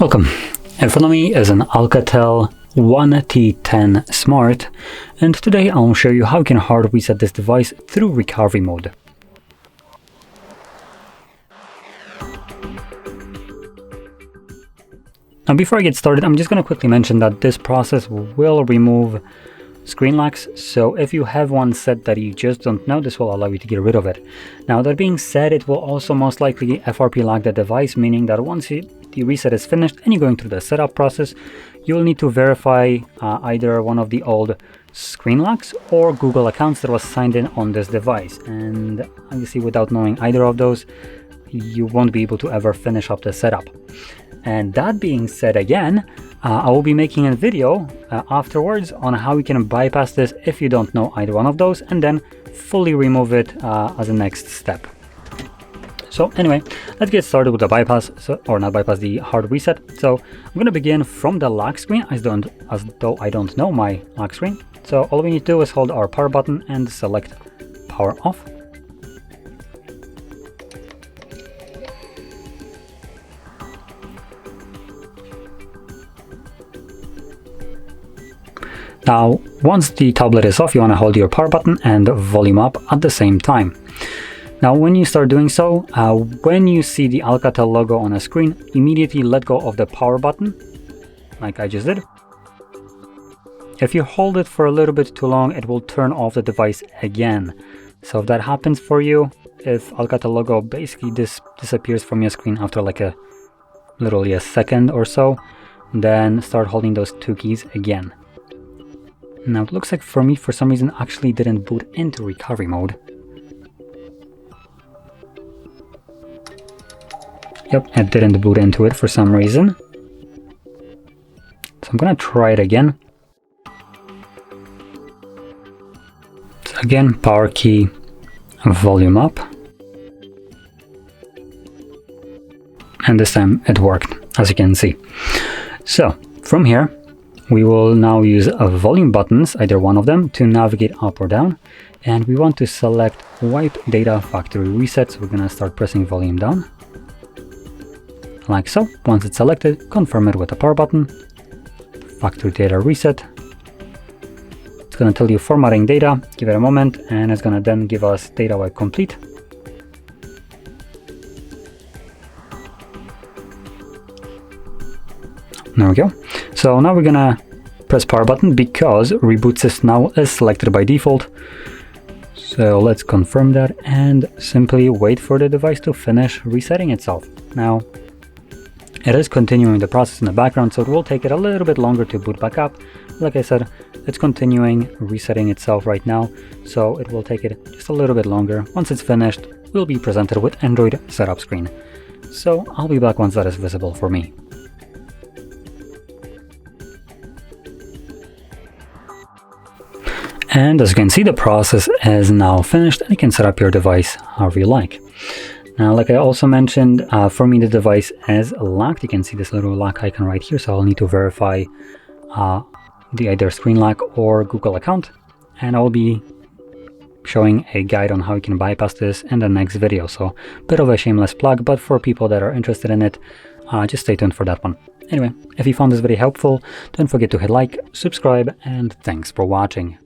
Welcome. In front of me is an ALCATEL 1T10 Smart, and today I'll show you how you can hard reset this device through recovery mode. Now before I get started, I'm just going to quickly mention that this process will remove screen locks, so if you have one set that you just don't know, this will allow you to get rid of it. Now that being said, it will also most likely FRP lock the device, meaning that once the reset is finished and you're going through the setup process, you will need to verify either one of the old screen locks or Google accounts that was signed in on this device, and obviously without knowing either of those, you won't be able to ever finish up the setup. And that being said, again, I will be making a video afterwards on how you can bypass this if you don't know either one of those, and then fully remove it as a next step. So anyway, let's get started with the bypass, the hard reset. So I'm going to begin from the lock screen as though I don't know my lock screen. So all we need to do is hold our power button and select power off. Now, once the tablet is off, you want to hold your power button and volume up at the same time. Now, when you start doing so, when you see the ALCATEL logo on a screen, immediately let go of the power button, like I just did. If you hold it for a little bit too long, it will turn off the device again. So if that happens for you, if ALCATEL logo basically disappears from your screen after like literally a second or so, then start holding those two keys again. Now it looks like for me, for some reason, actually didn't boot into recovery mode. Yep, it didn't boot into it for some reason. So I'm gonna try it again. So again, power key, volume up. And this time it worked, as you can see. So from here, we will now use volume buttons, either one of them, to navigate up or down. And we want to select Wipe Data Factory Reset. So we're going to start pressing volume down. Like so. Once it's selected, confirm it with the power button. Factory Data Reset. It's going to tell you formatting data. Give it a moment, and it's going to then give us data wipe complete. There we go. So now we're gonna press power button because reboot system now is selected by default. So let's confirm that and simply wait for the device to finish resetting itself. Now it is continuing the process in the background, so it will take it a little bit longer to boot back up. Like I said, it's continuing resetting itself right now, so it will take it just a little bit longer. Once it's finished, we'll be presented with Android setup screen. So I'll be back once that is visible for me. And as you can see, the process is now finished and you can set up your device however you like. Now, like I also mentioned, for me the device is locked. You can see this little lock icon right here, so I'll need to verify the either screen lock or Google account, and I'll be showing a guide on how you can bypass this in the next video. So bit of a shameless plug, but for people that are interested in it, just stay tuned for that one. Anyway, if you found this video helpful, don't forget to hit like, subscribe, and thanks for watching.